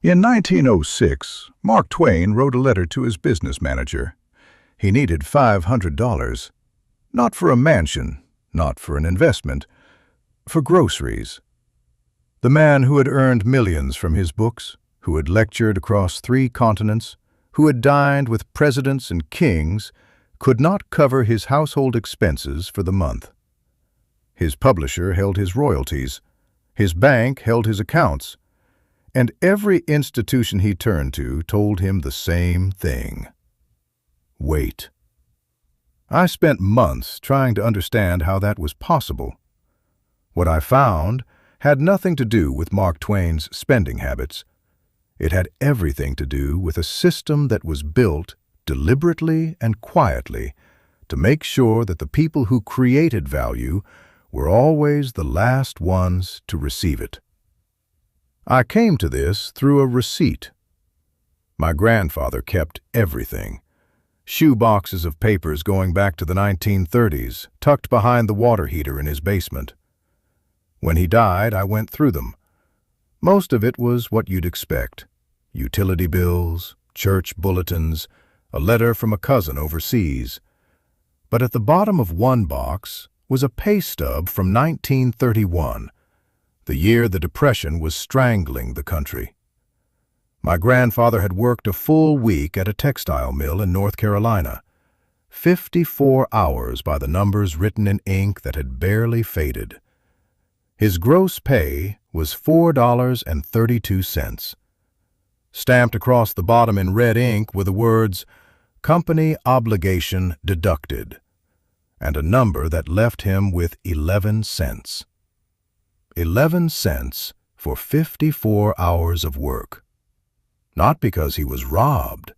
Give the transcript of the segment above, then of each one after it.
In 1906, Mark Twain wrote a letter to his business manager. He needed $500, not for a mansion, not for an investment, for groceries. The man who had earned millions from his books, who had lectured across 3 continents, who had dined with presidents and kings, could not cover his household expenses for the month. His publisher held his royalties, his bank held his accounts, and every institution he turned to told him the same thing. Wait. I spent months trying to understand how that was possible. What I found had nothing to do with Mark Twain's spending habits. It had everything to do with a system that was built deliberately and quietly to make sure that the people who created value were always the last ones to receive it. I came to this through a receipt. My grandfather kept everything. Shoe boxes of papers going back to the 1930s, tucked behind the water heater in his basement. When he died, I went through them. Most of it was what you'd expect. Utility bills, church bulletins, a letter from a cousin overseas. But at the bottom of one box was a pay stub from 1931, the year the Depression was strangling the country. My grandfather had worked a full week at a textile mill in North Carolina, 54 hours by the numbers written in ink that had barely faded. His gross pay was $4.32. Stamped across the bottom in red ink were the words, "Company obligation deducted," and a number that left him with 11 cents. 11 cents for 54 hours of work. Not because he was robbed,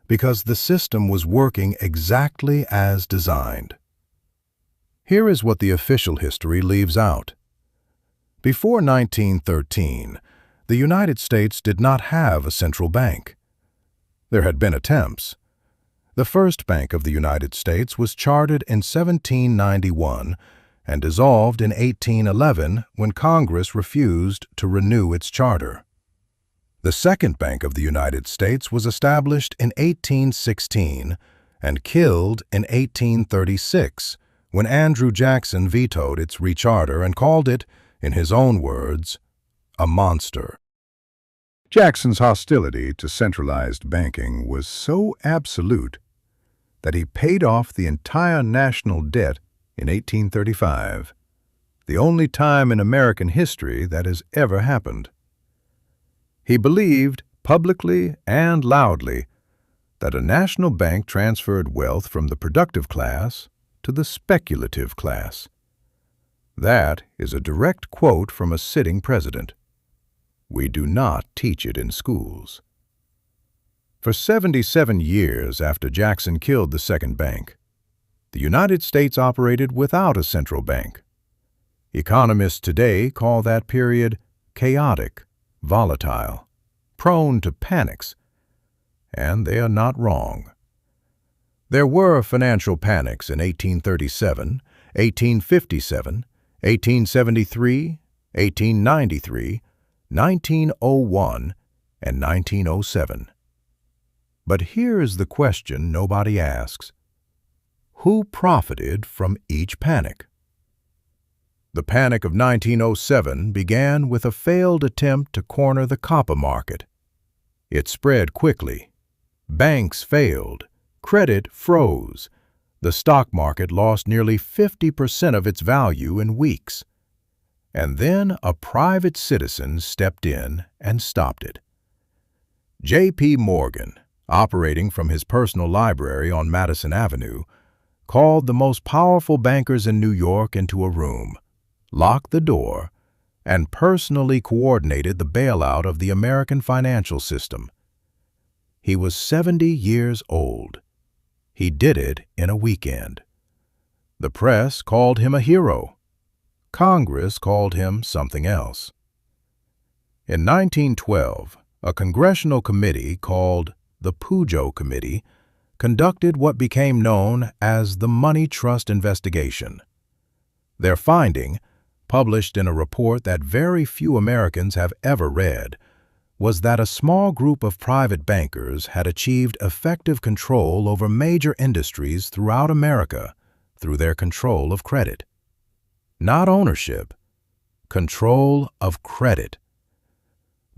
because the system was working exactly as designed. Here is what the official history leaves out. Before 1913, the United States did not have a central bank. There had been attempts. The first Bank of the United States was chartered in 1791 and dissolved in 1811 when Congress refused to renew its charter. The Second Bank of the United States was established in 1816 and killed in 1836 when Andrew Jackson vetoed its recharter and called it, in his own words, a monster. Jackson's hostility to centralized banking was so absolute that he paid off the entire national debt in 1835, the only time in American history that has ever happened. He believed, publicly and loudly, that a national bank transferred wealth from the productive class to the speculative class. That is a direct quote from a sitting president. We do not teach it in schools. For 77 years after Jackson killed the second bank, the United States operated without a central bank. Economists today call that period chaotic, volatile, prone to panics, and they are not wrong. There were financial panics in 1837, 1857, 1873, 1893, 1901, and 1907. But here is the question nobody asks. Who profited from each panic? The Panic of 1907 began with a failed attempt to corner the copper market. It spread quickly. Banks failed. Credit froze. The stock market lost nearly 50% of its value in weeks. And then a private citizen stepped in and stopped it. J.P. Morgan, operating from his personal library on Madison Avenue, called the most powerful bankers in New York into a room, locked the door, and personally coordinated the bailout of the American financial system. He was 70 years old. He did it in a weekend. The press called him a hero. Congress called him something else. In 1912, a congressional committee called the Pujo Committee conducted what became known as the Money Trust Investigation. Their finding, published in a report that very few Americans have ever read, was that a small group of private bankers had achieved effective control over major industries throughout America through their control of credit. Not ownership, control of credit.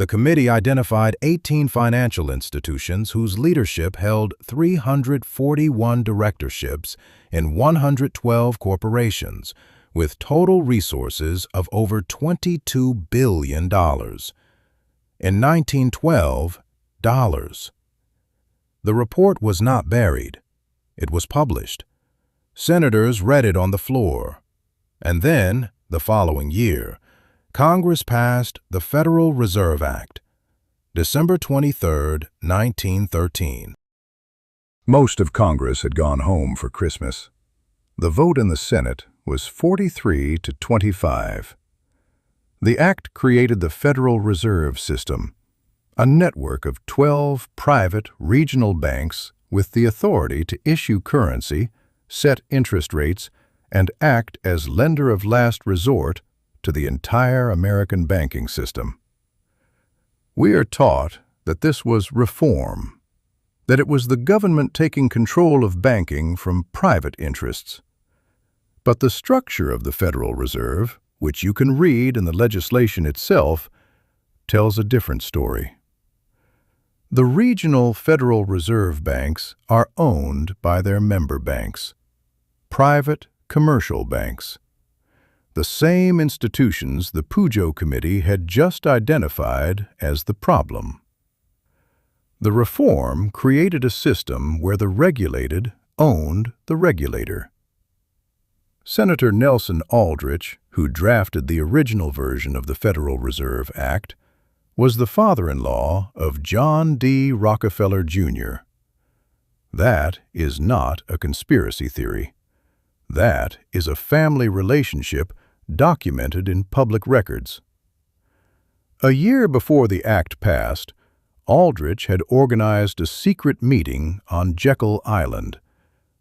The committee identified 18 financial institutions whose leadership held 341 directorships in 112 corporations, with total resources of over $22 billion. In 1912, dollars. The report was not buried. It was published. Senators read it on the floor. And then, the following year, Congress passed the Federal Reserve Act, December 23, 1913. Most of Congress had gone home for Christmas. The vote in the Senate was 43 to 25. The act created the Federal Reserve System, a network of 12 private regional banks with the authority to issue currency, set interest rates, and act as lender of last resort to the entire American banking system. We are taught that this was reform, that it was the government taking control of banking from private interests. But the structure of the Federal Reserve, which you can read in the legislation itself, tells a different story. The regional Federal Reserve banks are owned by their member banks, private commercial banks, the same institutions the Pujo Committee had just identified as the problem. The reform created a system where the regulated owned the regulator. Senator Nelson Aldrich, who drafted the original version of the Federal Reserve Act, was the father-in-law of John D. Rockefeller, Jr. That is not a conspiracy theory. That is a family relationship documented in public records. A year before the act passed, Aldrich had organized a secret meeting on Jekyll Island,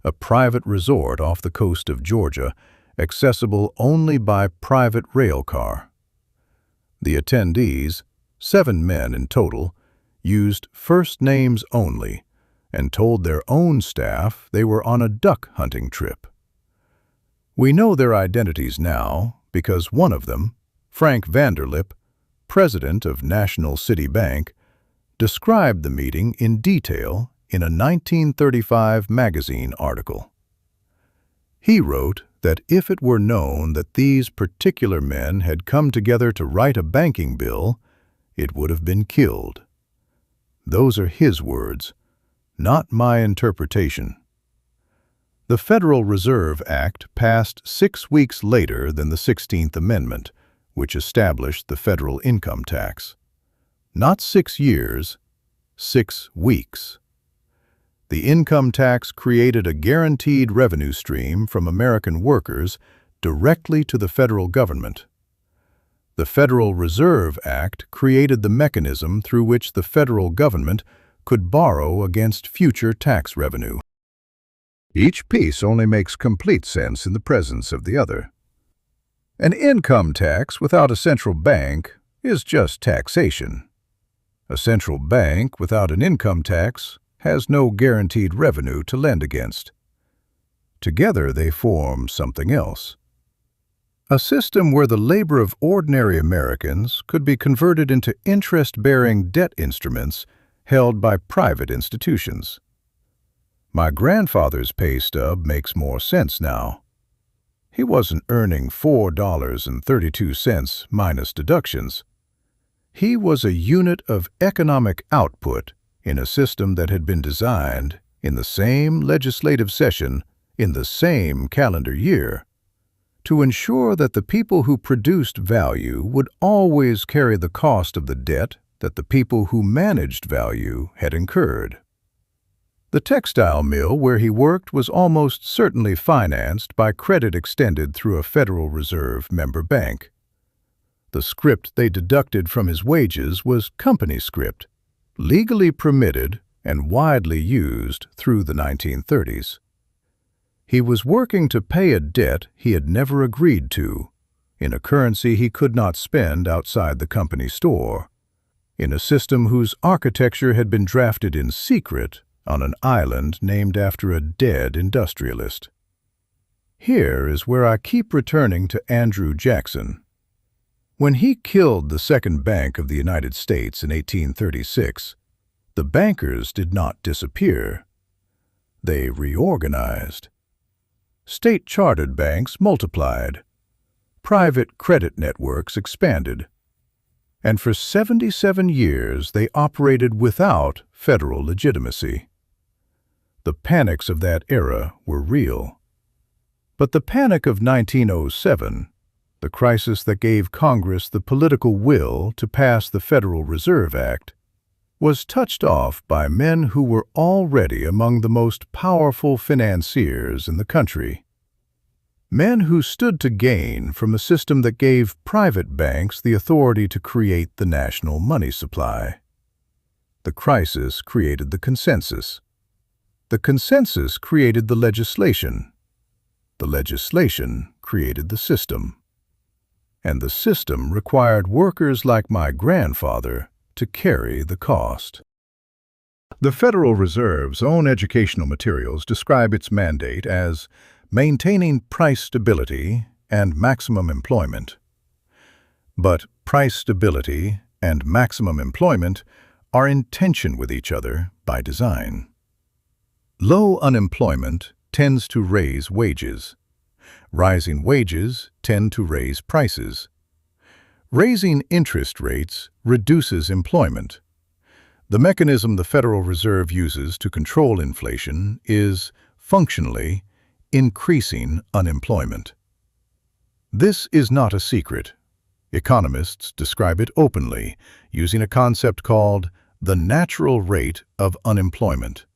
a private resort off the coast of Georgia, accessible only by private rail car. The attendees, 7 men in total, used first names only and told their own staff they were on a duck hunting trip. We know their identities now because one of them, Frank Vanderlip, president of National City Bank, described the meeting in detail in a 1935 magazine article. He wrote that if it were known that these particular men had come together to write a banking bill, it would have been killed. Those are his words, not my interpretation. The Federal Reserve Act passed 6 weeks later than the 16th Amendment, which established the federal income tax. Not 6 years, 6 weeks. The income tax created a guaranteed revenue stream from American workers directly to the federal government. The Federal Reserve Act created the mechanism through which the federal government could borrow against future tax revenue. Each piece only makes complete sense in the presence of the other. An income tax without a central bank is just taxation. A central bank without an income tax has no guaranteed revenue to lend against. Together they form something else. A system where the labor of ordinary Americans could be converted into interest-bearing debt instruments held by private institutions. My grandfather's pay stub makes more sense now. He wasn't earning $4.32 minus deductions. He was a unit of economic output in a system that had been designed in the same legislative session in the same calendar year to ensure that the people who produced value would always carry the cost of the debt that the people who managed value had incurred. The textile mill where he worked was almost certainly financed by credit extended through a Federal Reserve member bank. The script they deducted from his wages was company script, legally permitted and widely used through the 1930s. He was working to pay a debt he had never agreed to, in a currency he could not spend outside the company store. in a system whose architecture had been drafted in secret on an island named after a dead industrialist. Here is where I keep returning to Andrew Jackson. When he killed the Second Bank of the United States in 1836, the bankers did not disappear. They reorganized. State-chartered banks multiplied. Private credit networks expanded. And for 77 years they operated without federal legitimacy. The panics of that era were real. But the panic of 1907, the crisis that gave Congress the political will to pass the Federal Reserve Act, was touched off by men who were already among the most powerful financiers in the country. Men who stood to gain from a system that gave private banks the authority to create the national money supply. The crisis created the consensus. The consensus created the legislation. The legislation created the system. And the system required workers like my grandfather to carry the cost. The Federal Reserve's own educational materials describe its mandate as maintaining price stability and maximum employment. But price stability and maximum employment are in tension with each other by design. Low unemployment tends to raise wages. Rising wages tend to raise prices. Raising interest rates reduces employment. The mechanism the Federal Reserve uses to control inflation is, functionally, increasing unemployment. This is not a secret. Economists describe it openly, using a concept called the natural rate of unemployment,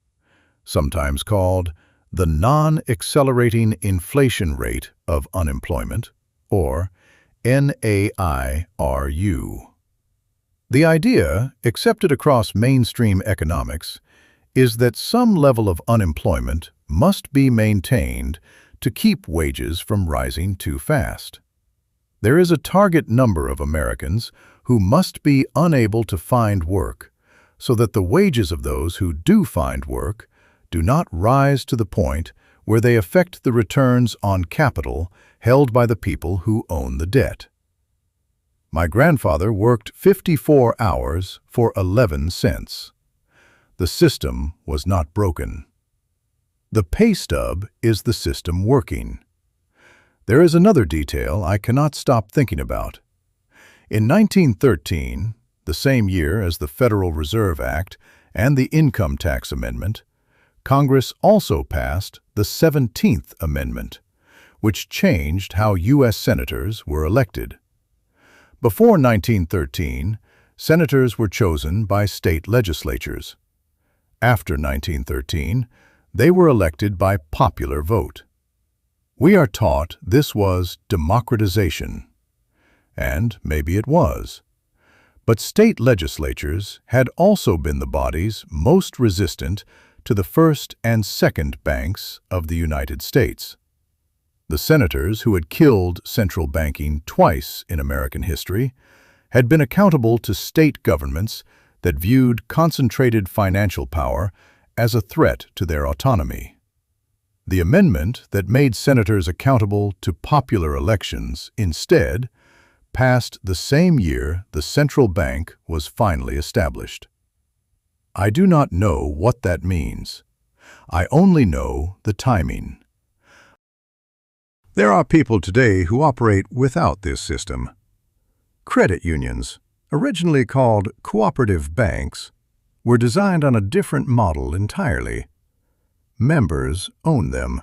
sometimes called the non-accelerating inflation rate of unemployment, or NAIRU. The idea, accepted across mainstream economics, is that some level of unemployment must be maintained to keep wages from rising too fast. There is a target number of Americans who must be unable to find work, so that the wages of those who do find work do not rise to the point where they affect the returns on capital held by the people who own the debt. My grandfather worked 54 hours for 11 cents. The system was not broken. The pay stub is the system working. There is another detail I cannot stop thinking about. In 1913, the same year as the Federal Reserve Act and the Income Tax Amendment, Congress also passed the 17th Amendment, which changed how U.S. senators were elected. Before 1913, senators were chosen by state legislatures. After 1913, they were elected by popular vote. We are taught this was democratization, and maybe it was. But state legislatures had also been the bodies most resistant to the first and second banks of the United States. The senators who had killed central banking twice in American history had been accountable to state governments that viewed concentrated financial power as a threat to their autonomy. The amendment that made senators accountable to popular elections instead passed the same year the central bank was finally established. I do not know what that means. I only know the timing. There are people today who operate without this system. Credit unions, originally called cooperative banks, were designed on a different model entirely. Members own them.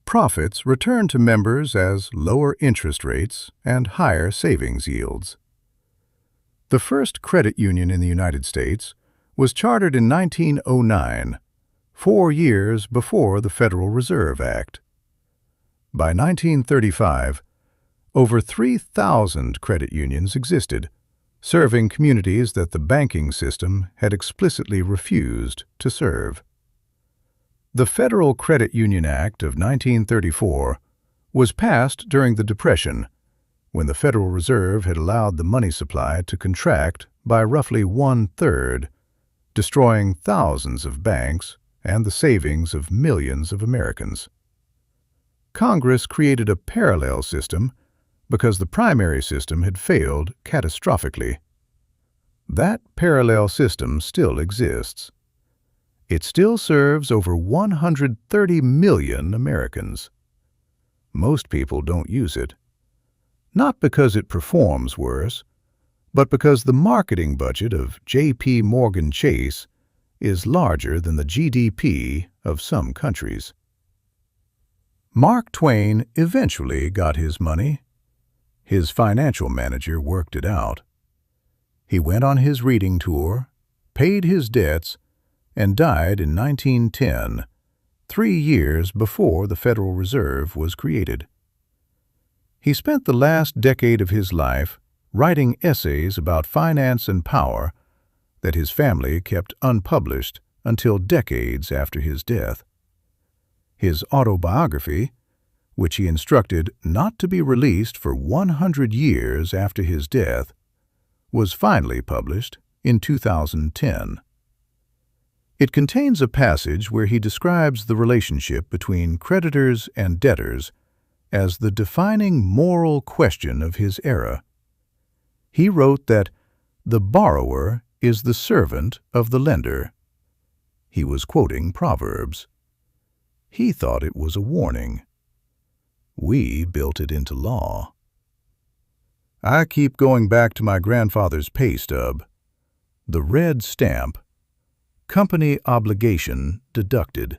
Profits return to members as lower interest rates and higher savings yields. The first credit union in the United States was chartered in 1909, 4 years before the Federal Reserve Act. By 1935, over 3,000 credit unions existed, serving communities that the banking system had explicitly refused to serve. The Federal Credit Union Act of 1934 was passed during the Depression, when the Federal Reserve had allowed the money supply to contract by roughly 1/3, destroying thousands of banks and the savings of millions of Americans. Congress created a parallel system because the primary system had failed catastrophically. That parallel system still exists. It still serves over 130 million Americans. Most people don't use it, not because it performs worse, but because the marketing budget of J.P. Morgan Chase is larger than the GDP of some countries. Mark Twain eventually got his money. His financial manager worked it out. He went on his reading tour, paid his debts, and died in 1910, 3 years before the Federal Reserve was created. He spent the last decade of his life writing essays about finance and power that his family kept unpublished until decades after his death. His autobiography, which he instructed not to be released for 100 years after his death, was finally published in 2010. It contains a passage where he describes the relationship between creditors and debtors as the defining moral question of his era. He wrote that the borrower is the servant of the lender. He was quoting Proverbs. He thought it was a warning. We built it into law. I keep going back to my grandfather's pay stub. The red stamp, company obligation deducted.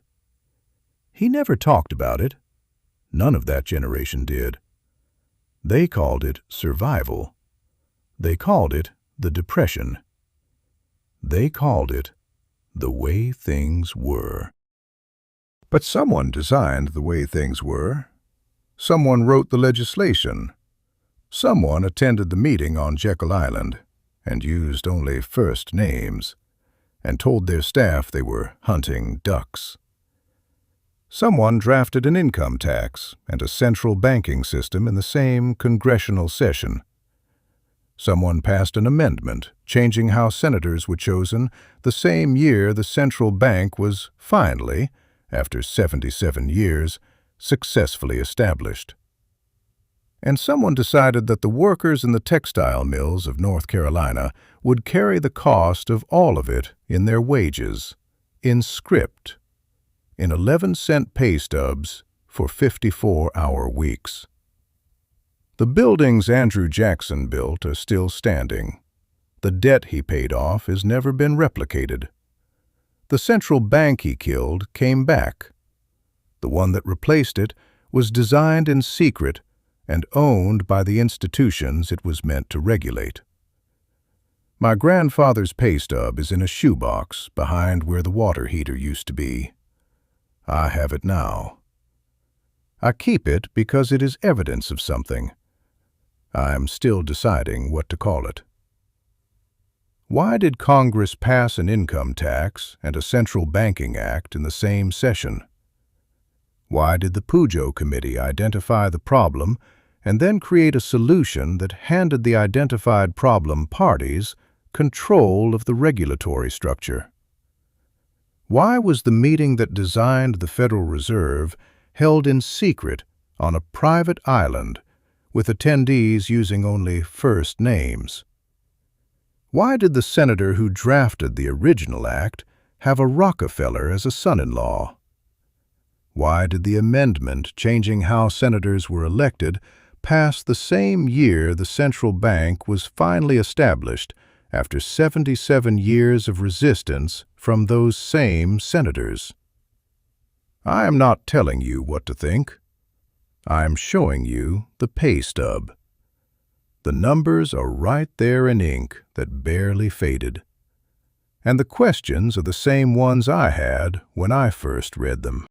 He never talked about it. None of that generation did. They called it survival. They called it the Depression. They called it the way things were. But someone designed the way things were. Someone wrote the legislation. Someone attended the meeting on Jekyll Island and used only first names and told their staff they were hunting ducks. Someone drafted an income tax and a central banking system in the same congressional session. Someone passed an amendment changing how senators were chosen the same year the central bank was finally, after 77 years, successfully established. And someone decided that the workers in the textile mills of North Carolina would carry the cost of all of it in their wages, in script, in 11-cent pay stubs for 54-hour weeks. The buildings Andrew Jackson built are still standing. The debt he paid off has never been replicated. The central bank he killed came back. The one that replaced it was designed in secret and owned by the institutions it was meant to regulate. My grandfather's pay stub is in a shoebox behind where the water heater used to be. I have it now. I keep it because it is evidence of something. I am still deciding what to call it. Why did Congress pass an income tax and a central banking act in the same session? Why did the Pujo Committee identify the problem and then create a solution that handed the identified problem parties control of the regulatory structure? Why was the meeting that designed the Federal Reserve held in secret on a private island with attendees using only first names? Why did the senator who drafted the original act have a Rockefeller as a son-in-law? Why did the amendment changing how senators were elected pass the same year the central bank was finally established after 77 years of resistance from those same senators? I am not telling you what to think. I am showing you the pay stub. The numbers are right there in ink that barely faded. And the questions are the same ones I had when I first read them.